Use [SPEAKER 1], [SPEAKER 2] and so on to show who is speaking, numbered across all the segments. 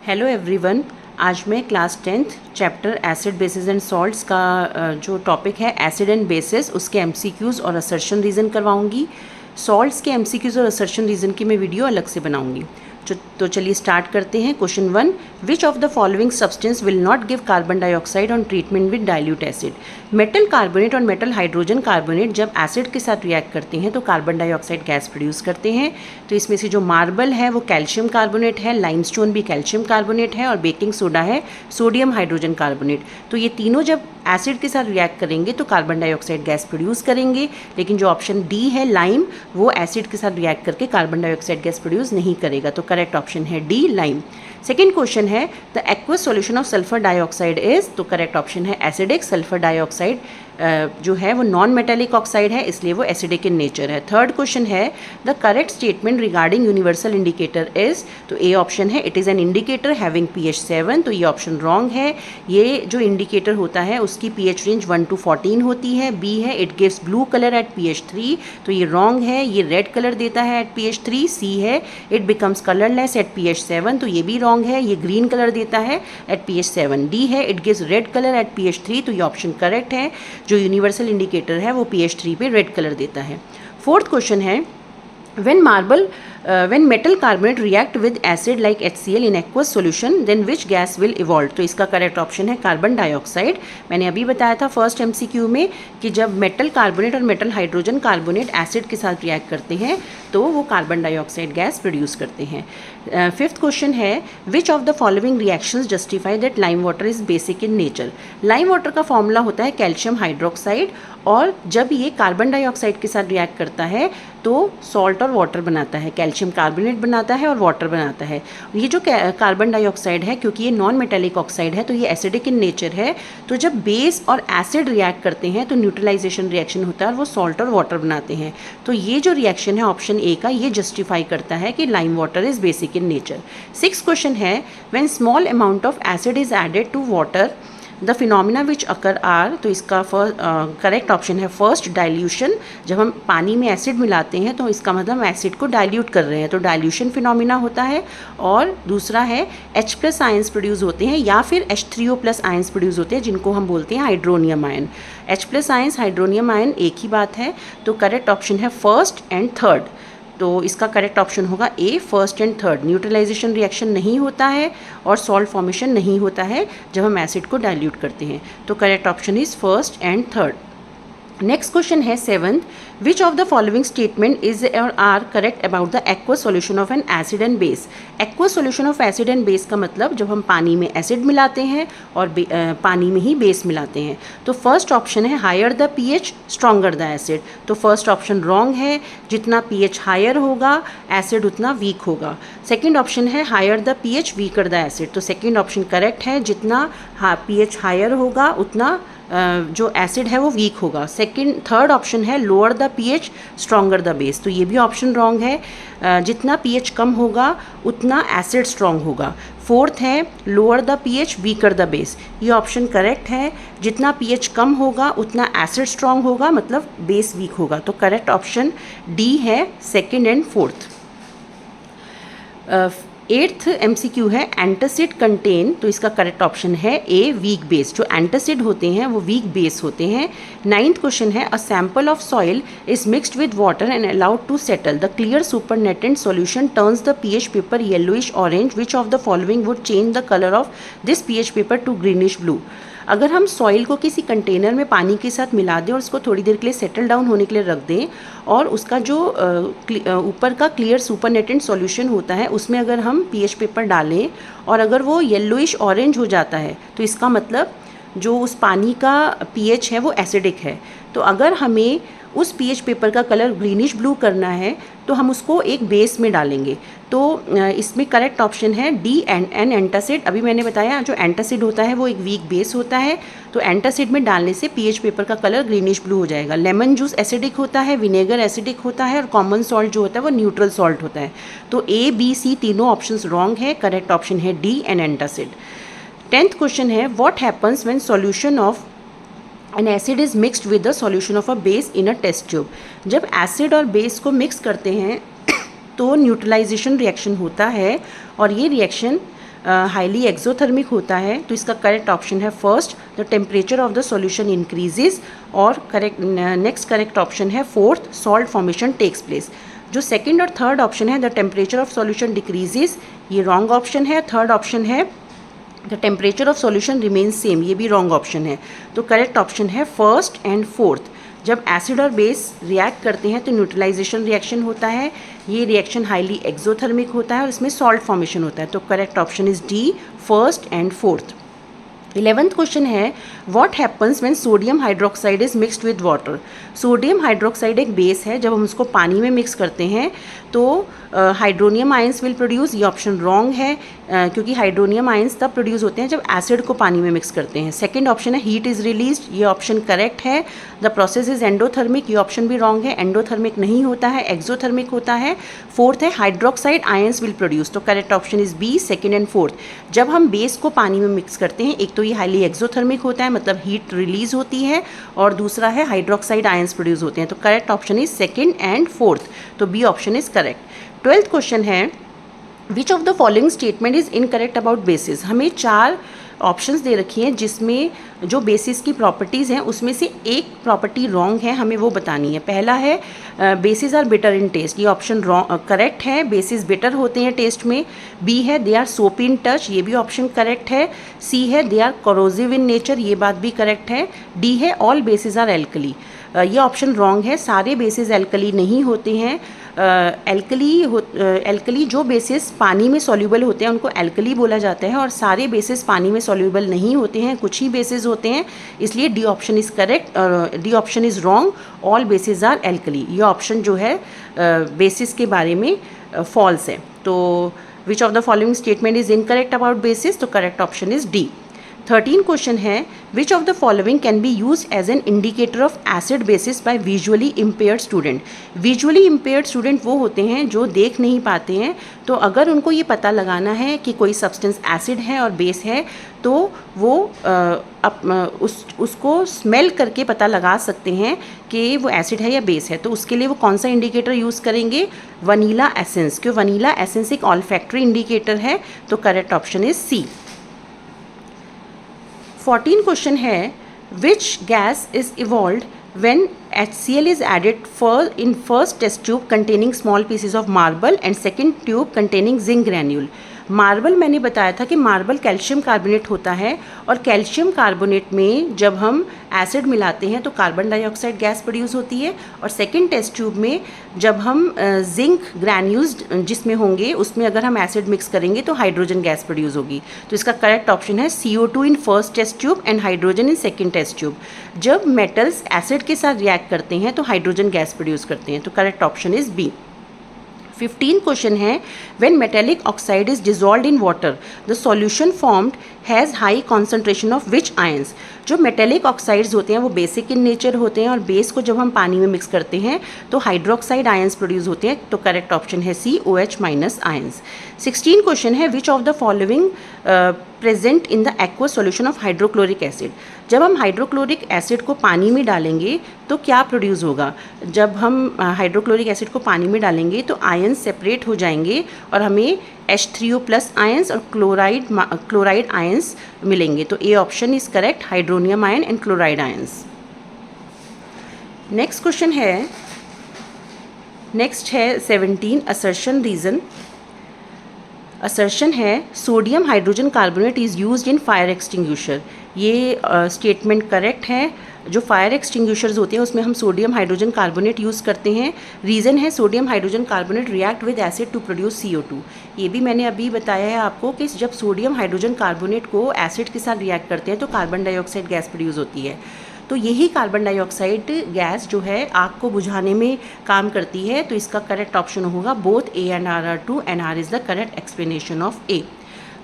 [SPEAKER 1] Hello everyone. आज मैं class 10th chapter acid basis and salts का जो टॉपिक है एसिड एंड बेसिस उसके एमसीक्यूज़ और असर्शन रीज़न करवाऊंगी। सॉल्ट्स के एमसीक्यूज़ और असर्शन रीज़न की मैं वीडियो अलग से बनाऊंगी। तो चलिए स्टार्ट करते हैं। Question 1, which of the following substance will not give carbon dioxide on treatment with dilute acid. Metal carbonate और मेटल हाइड्रोजन कार्बोनेट जब एसिड के साथ रिएक्ट करते हैं तो कार्बन डाइऑक्साइड गैस प्रोड्यूस करते हैं। तो इसमें से जो मार्बल है वो कैल्शियम कार्बोनेट है, लाइमस्टोन भी कैल्शियम कार्बोनेट है और बेकिंग सोडा है सोडियम हाइड्रोजन कार्बोनेट। तो ये तीनों जब एसिड के साथ रिएक्ट करेंगे तो कार्बन डाइऑक्साइड गैस प्रोड्यूस करेंगे। लेकिन जो ऑप्शन डी है लाइम, वो एसिड के साथ रिएक्ट करके कार्बन डाइऑक्साइड गैस प्रोड्यूस नहीं करेगा। तो करेक्ट ऑप्शन है डी लाइम। सेकेंड क्वेश्चन है the aqueous solution of sulphur dioxide is. तो करेक्ट ऑप्शन है एसिडिक। सल्फर डाइऑक्साइड जो है वो नॉन मेटेलिक ऑक्साइड है, इसलिए वो एसिडिक इन नेचर है। थर्ड क्वेश्चन है the correct statement regarding universal indicator is. तो ए ऑप्शन है it is an indicator having pH 7। तो ये ऑप्शन रॉन्ग है। ये जो इंडिकेटर होता है उसकी pH रेंज 1 to 14 होती है। बी है it gives blue colour at pH 3। तो ये रॉन्ग है, ये रेड कलर देता है एट pH 3। सी है it becomes colourless at pH 7। तो ये भी रॉन्ग है, ये ग्रीन कलर देता है एट pH 7। डी है it gives red colour at pH 3। तो ये ऑप्शन करेक्ट है। जो यूनिवर्सल इंडिकेटर है वो pH 3 पे रेड कलर देता है। फोर्थ क्वेश्चन है when metal carbonate react with acid like HCl in aqueous solution then which gas will evolve। तो इसका करेक्ट ऑप्शन है कार्बन डाइऑक्साइड। मैंने अभी बताया था फर्स्ट एमसीक्यू में कि जब मेटल कार्बोनेट और मेटल हाइड्रोजन कार्बोनेट एसिड के साथ रिएक्ट करते हैं तो वो कार्बन डाइऑक्साइड गैस प्रोड्यूस करते हैं। फिफ्थ क्वेश्चन है which of the following reactions justify that lime water is basic in nature. Lime water का फॉर्मूला होता है कैल्शियम हाइड्रोक्साइड, और जब ये कार्बन डाइऑक्साइड के साथ रिएक्ट करता है तो सॉल्ट और वाटर बनाता है, कैल्शियम कार्बोनेट बनाता है और वाटर बनाता है। ये जो कार्बन डाइऑक्साइड है क्योंकि ये नॉन मेटेलिक ऑक्साइड है तो ये एसिडिक इन नेचर है। तो जब बेस और एसिड रिएक्ट करते हैं तो न्यूट्रलाइजेशन रिएक्शन होता है और वो सॉल्ट और वाटर बनाते हैं। तो ये जो रिएक्शन है ऑप्शन ए का, ये जस्टिफाई करता है कि lime water is basic in nature. Six question है when small amount of acid is added to water the phenomena which occur are. तो इसका करेक्ट ऑप्शन है फर्स्ट डाइल्यूशन। जब हम पानी में एसिड मिलाते हैं तो इसका मतलब एसिड को डाइल्यूट कर रहे हैं, तो डाइल्यूशन फिनोमिना होता है। और दूसरा है H+ आयंस प्रोड्यूस होते हैं या फिर H3O+ आयंस प्रोड्यूस होते हैं जिनको हम बोलते हैं hydronium ion. H+ ions hydronium ion एक ही बात है। तो करेक्ट ऑप्शन है फर्स्ट एंड थर्ड। तो इसका करेक्ट ऑप्शन होगा A first and third. Neutralization reaction नहीं होता है और सॉल्ट फॉर्मेशन नहीं होता है जब हम एसिड को डाइल्यूट करते हैं। तो correct option is first and third. Next question है seventh, which of the following statement is or are correct about the aqueous solution of an acid and base. Aqueous solution of acid and base का मतलब जब हम पानी में acid मिलाते हैं और पानी में ही बेस मिलाते हैं। तो फर्स्ट ऑप्शन है higher the pH stronger the acid. तो फर्स्ट ऑप्शन रॉन्ग है, जितना pH हायर होगा एसिड उतना वीक होगा। सेकेंड ऑप्शन है higher the pH weaker the acid. तो सेकेंड ऑप्शन करेक्ट है, जितना pH हायर होगा उतना जो एसिड है वो वीक होगा। थर्ड ऑप्शन है lower the pH stronger the base. तो ये भी ऑप्शन रॉन्ग है, जितना pH कम होगा उतना एसिड स्ट्रॉन्ग होगा। फोर्थ है lower the pH weaker the base. ये ऑप्शन करेक्ट है, जितना pH कम होगा उतना एसिड स्ट्रॉन्ग होगा, मतलब बेस वीक होगा। तो करेक्ट ऑप्शन डी है second and fourth. Eighth MCQ है एंटासिड कंटेन। तो इसका करेक्ट ऑप्शन है ए वीक बेस। जो एंटासिड होते हैं वो वीक बेस होते हैं। नाइन्थ क्वेश्चन है a sample of soil is mixed with water and allowed to settle the clear supernatant solution turns the pH paper yellowish orange. Which of the following would change the colour of this pH paper to greenish blue. अगर हम soil को किसी container में पानी के साथ मिला दें और उसको थोड़ी देर के लिए सेटल डाउन होने के लिए रख दें और उसका जो ऊपर का क्लियर सुपरनेटेंट सॉल्यूशन होता है उसमें अगर हम pH पेपर डालें और अगर वो येलोइश ऑरेंज हो जाता है तो इसका मतलब जो उस पानी का pH है वो एसिडिक है। तो अगर हमें उस pH पेपर का कलर ग्रीनिश ब्लू करना है तो हम उसको एक बेस में डालेंगे। तो इसमें करेक्ट ऑप्शन है डी एन एंटासिड। अभी मैंने बताया जो एंटासिड होता है वो एक वीक बेस होता है, तो एंटासिड में डालने से pH पेपर का कलर ग्रीनिश ब्लू हो जाएगा। लेमन जूस एसिडिक होता है, विनेगर एसिडिक होता है और कॉमन सॉल्ट जो होता है वो न्यूट्रल सॉल्ट होता है। तो ए बी सी तीनों ऑप्शंस रॉन्ग है, करेक्ट ऑप्शन है D an antacid. Tenth question है what happens when solution of an acid is mixed with the solution of a base in a test tube. जब acid और base को mix करते हैं तो neutralisation reaction होता है और ये रिएक्शन हाईली एक्सोथर्मिक होता है, तो इसका करेक्ट ऑप्शन है first, the temperature of the solution increases, और करेक्ट नेक्स्ट करेक्ट ऑप्शन है fourth, salt formation takes place. जो सेकंड और थर्ड ऑप्शन है the temperature of solution decreases, ये रॉन्ग ऑप्शन है। थर्ड ऑप्शन है the temperature of solution remains same, ये भी रॉन्ग ऑप्शन है। तो करेक्ट ऑप्शन है फर्स्ट एंड फोर्थ। जब एसिड और बेस रिएक्ट करते हैं तो न्यूट्रलाइजेशन रिएक्शन होता है, ये रिएक्शन हाईली एक्सोथर्मिक होता है और इसमें सॉल्ट फॉर्मेशन होता है। तो correct option is D, first and fourth. 11th question है what happens when sodium hydroxide is mixed with water. Sodium hydroxide एक बेस है, जब हम उसको पानी में मिक्स करते हैं तो हाइड्रोनियम आयंस विल प्रोड्यूस, ये ऑप्शन रॉन्ग है क्योंकि हाइड्रोनियम आयंस तब प्रोड्यूस होते हैं जब एसिड को पानी में मिक्स करते हैं। सेकंड ऑप्शन है हीट इज रिलीज्ड, ये ऑप्शन करेक्ट है। द प्रोसेस इज एंडोथर्मिक, ये ऑप्शन भी रॉन्ग है, एंडोथर्मिक नहीं होता है, एक्सोथर्मिक होता है। फोर्थ है हाइड्रोक्साइड आयंस विल प्रोड्यूस, तो correct option is B, second and fourth. जब हम बेस को पानी में मिक्स करते हैं, एक तो ये हाईली एक्सोथर्मिक होता है मतलब हीट रिलीज होती है, और दूसरा है हाइड्रोक्साइड आयंस प्रोड्यूस होते हैं। तो correct option is second and fourth, तो B option is correct. 12th question है which of the following statement is incorrect about bases. हमें 4 ऑप्शंस दे रखी हैं जिसमें जो बेसिस की प्रॉपर्टीज़ हैं उसमें से एक प्रॉपर्टी रॉन्ग है, हमें वो बतानी है। पहला है bases are bitter in taste, ये ऑप्शन रॉन्ग करेक्ट है, बेसिस बिटर होते हैं टेस्ट में। बी है they are soap in touch, ये भी ऑप्शन करेक्ट है। सी है they are corrosive in nature, ये बात भी करेक्ट है। डी है ऑल बेसिस आर एल्कली, ये ऑप्शन रॉन्ग है, सारे बेसिस एल्कली नहीं होते हैं। एल्कली जो बेसिस पानी में सॉल्यूबल होते हैं उनको एल्कली बोला जाता है, और सारे बेसिस पानी में सॉल्यूबल नहीं होते हैं, कुछ ही बेसिस होते हैं, इसलिए D option is correct, D option is wrong, all bases are alkali. ये ऑप्शन जो है बेसिस के बारे में फॉल्स है। तो which of the following statement is incorrect about bases, तो correct option is D. 13 question है which of the following can be use as an indicator of acid bases by visually impaired student. Visually impaired student वो होते हैं जो देख नहीं पाते हैं, तो अगर उनको ये पता लगाना है कि कोई सब्सटेंस एसिड है और बेस है तो वो उसको स्मेल करके पता लगा सकते हैं कि वो एसिड है या बेस है। तो उसके लिए वो कौन सा इंडिकेटर यूज़ करेंगे, वनीला एसेंस, क्योंकि वनीला एसेंस एक ऑल्फैक्टरी इंडिकेटर है, तो correct option is C. 14 question है which gas is evolved when HCl is added in first test tube containing small pieces of marble and second tube containing zinc granule। Marble मैंने बताया था कि marble calcium carbonate होता है, और calcium carbonate में जब हम एसिड मिलाते हैं तो कार्बन डाइऑक्साइड गैस प्रोड्यूस होती है, और सेकंड टेस्ट ट्यूब में जब हम जिंक ग्रैन्यूल्स जिसमें होंगे उसमें अगर हम एसिड मिक्स करेंगे तो हाइड्रोजन गैस प्रोड्यूस होगी। तो इसका करेक्ट ऑप्शन है CO2 in first test tube and hydrogen in second test tube. जब मेटल्स एसिड के साथ रिएक्ट करते हैं तो हाइड्रोजन गैस प्रोड्यूस करते हैं, तो correct option is B. 15 question है when metallic oxide is dissolved in water the solution formed has high concentration of which ions. जो मेटेलिक ऑक्साइड्स होते हैं वो बेसिक इन नेचर होते हैं, और बेस को जब हम पानी में मिक्स करते हैं तो हाइड्रोक्साइड आयंस प्रोड्यूस होते हैं, तो करेक्ट ऑप्शन है सी, OH माइनस आयंस। 16 क्वेश्चन है which of the following present in the aqueous solution of hydrochloric acid. जब हम हाइड्रोक्लोरिक एसिड को पानी में डालेंगे तो क्या प्रोड्यूस होगा। जब हम हाइड्रोक्लोरिक एसिड को पानी में डालेंगे तो आयंस सेपरेट हो जाएंगे और हमें H3O प्लस आयंस और क्लोराइड आयंस मिलेंगे, तो A option is correct, hydronium ion and chloride ions. Next question है 17 असर्शन रीजन। असर्शन है sodium hydrogen carbonate is used in fire extinguisher. ये स्टेटमेंट करेक्ट है। जो फायर एक्सटिंग्विशर्स होते हैं उसमें हम सोडियम हाइड्रोजन कार्बोनेट यूज़ करते हैं। रीज़न है sodium hydrogen carbonate react with acid to produce CO2। ये भी मैंने अभी बताया है आपको कि जब सोडियम हाइड्रोजन कार्बोनेट को एसिड के साथ रिएक्ट करते हैं तो कार्बन डाइऑक्साइड गैस प्रोड्यूस होती है। तो यही कार्बन डाइऑक्साइड गैस जो है आग को बुझाने में काम करती है, तो इसका करेक्ट ऑप्शन होगा both A and R are true and R is the correct explanation of A।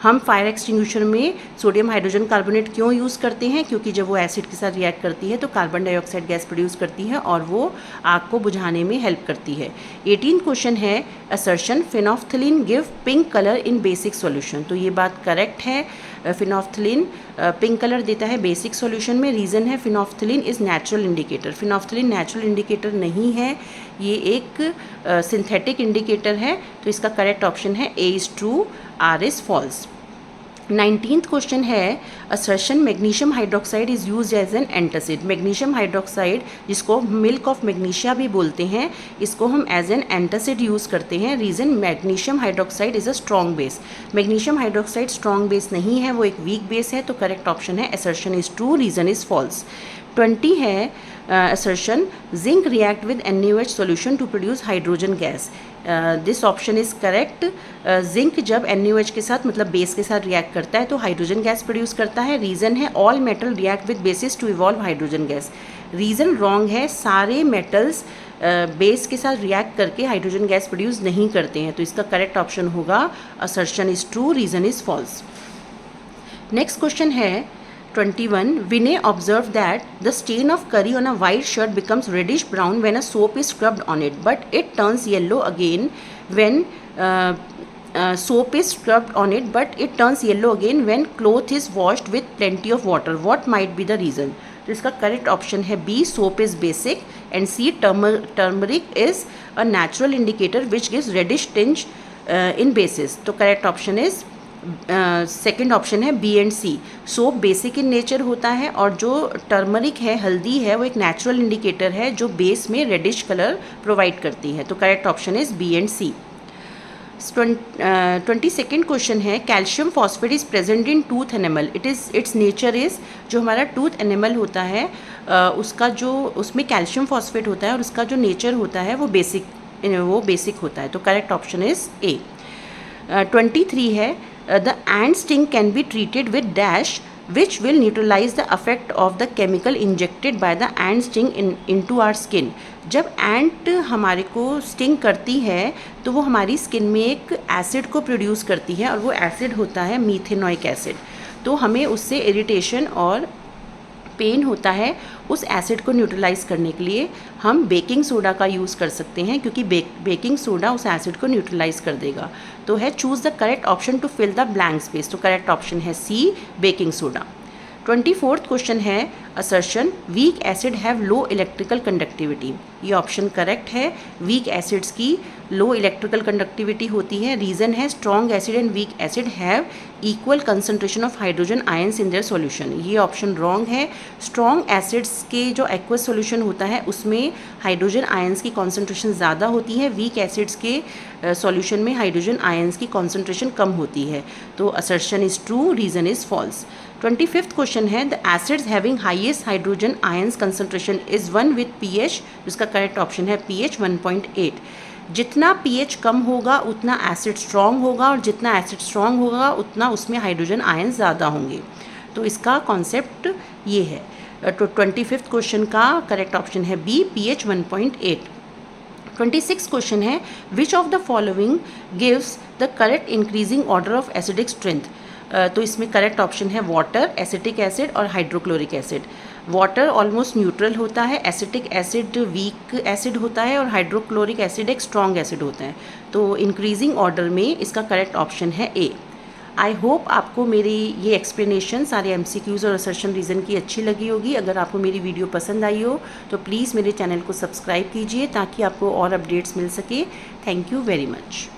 [SPEAKER 1] हम फायर एक्सटिंग्विशर में सोडियम हाइड्रोजन कार्बोनेट क्यों यूज़ करते हैं, क्योंकि जब वो एसिड के साथ रिएक्ट करती है तो कार्बन डाइऑक्साइड गैस प्रोड्यूस करती है और वो आग को बुझाने में हेल्प करती है। 18 क्वेश्चन है assertion phenolphthalein give pink colour इन बेसिक सॉल्यूशन। तो ये बात करेक्ट है, फिनोफ्थलीन पिंक कलर देता है बेसिक सॉल्यूशन में। रीज़न है phenolphthalein is natural indicator. Phenolphthalein natural indicator नहीं है, ये एक सिंथेटिक इंडिकेटर है, तो इसका करेक्ट ऑप्शन है A is true, R is false. 19th question है assertion magnesium hydroxide is used as an antacid. Magnesium hydroxide जिसको मिल्क ऑफ मैग्नीशिया भी बोलते हैं, इसको हम एज एन एंटासिड यूज़ करते हैं। Reason magnesium hydroxide is a strong base. Magnesium hydroxide strong base नहीं है, वो एक वीक बेस है। तो करेक्ट ऑप्शन है assertion is true, reason is false. 20 है assertion zinc react with NaOH solution to produce hydrogen gas. This option is correct. Zinc जब NaOH के साथ मतलब बेस के साथ रिएक्ट करता है तो हाइड्रोजन गैस प्रोड्यूस करता है। रीज़न है all metal react with bases to evolve hydrogen gas. Reason wrong है, सारे मेटल्स बेस के साथ रिएक्ट करके हाइड्रोजन गैस प्रोड्यूस नहीं करते हैं। तो इसका करेक्ट ऑप्शन होगा assertion is true, reason is false. Next question है 21. Vinay observed that the stain of curry on a white shirt becomes reddish brown when a soap is scrubbed on it, but it turns yellow again when soap is scrubbed on it, but it turns yellow again when cloth is washed with plenty of water. What might be the reason? तो इसका correct option है B, soap is basic, and C, turmeric is a natural indicator which gives reddish tinge in bases. तो correct option is second option है B and C. Soap basic in nature होता है और जो turmeric है, हल्दी है, वो एक नेचुरल इंडिकेटर है जो बेस में रेडिश कलर प्रोवाइड करती है। तो correct option is B and C. 22nd question है calcium phosphate is present in tooth enamel, its nature is, जो हमारा टूथ एनिमल होता है उसका जो उसमें कैल्शियम फॉस्फेट होता है और उसका जो नेचर होता है वो बेसिक होता है। तो करेक्ट ऑप्शन इज़ ए। 23 है the ant sting can be treated with dash which will neutralize the effect of the chemical injected by the ant sting into our skin. जब एंट हमारे को स्टिंग करती है तो वो हमारी स्किन में एक एसिड को प्रोड्यूस करती है और वो एसिड होता है मीथेनोइक एसिड। तो हमें उससे इरिटेशन और पेन होता है। उस एसिड को न्यूट्रलाइज करने के लिए हम बेकिंग सोडा का यूज़ कर सकते हैं क्योंकि बेकिंग सोडा उस एसिड को न्यूट्रलाइज कर देगा। तो है choose the correct option to fill the blank space. तो करेक्ट ऑप्शन है C, baking soda. 24th question है assertion weak acid have low electrical conductivity. ये ऑप्शन करेक्ट है, वीक एसिड्स की लो इलेक्ट्रिकल कंडक्टिविटी होती है। रीज़न है strong acid and weak acid have equal concentration of hydrogen ions in their solution. ये option wrong है। Strong acids के जो एक्वस सॉल्यूशन होता है उसमें हाइड्रोजन आयंस की कॉन्सेंट्रेशन ज़्यादा होती है, वीक एसिड्स के सॉल्यूशन में हाइड्रोजन आयंस की कॉन्सेंट्रेशन कम होती है। तो assertion is true, reason is false. 25th question है the acids having highest hydrogen ions concentration is one with pH। इसका करेक्ट ऑप्शन है pH 1.8। जितना pH कम होगा उतना एसिड स्ट्रॉन्ग होगा और जितना एसिड स्ट्रॉन्ग होगा उतना उसमें हाइड्रोजन आयंस ज़्यादा होंगे। तो इसका कॉन्सेप्ट ये है। तो 25th क्वेश्चन का करेक्ट ऑप्शन है बी, pH 1.8। 26th क्वेश्चन है which of the following gives the correct increasing order of acidic strength. तो इसमें करेक्ट ऑप्शन है वाटर, एसिटिक एसिड और hydrochloric acid. Water almost neutral होता है, एसिटिक एसिड वीक एसिड होता है और हाइड्रोक्लोरिक एसिड एक स्ट्रॉन्ग एसिड होता है। तो इंक्रीजिंग ऑर्डर में इसका करेक्ट ऑप्शन है ए। आई होप आपको मेरी ये एक्सप्लेनेशन सारे MCQs और असर्शन रीज़न की अच्छी लगी होगी। अगर आपको मेरी वीडियो पसंद आई हो तो प्लीज़ मेरे चैनल को सब्सक्राइब कीजिए ताकि आपको और अपडेट्स मिल सके। Thank you very much.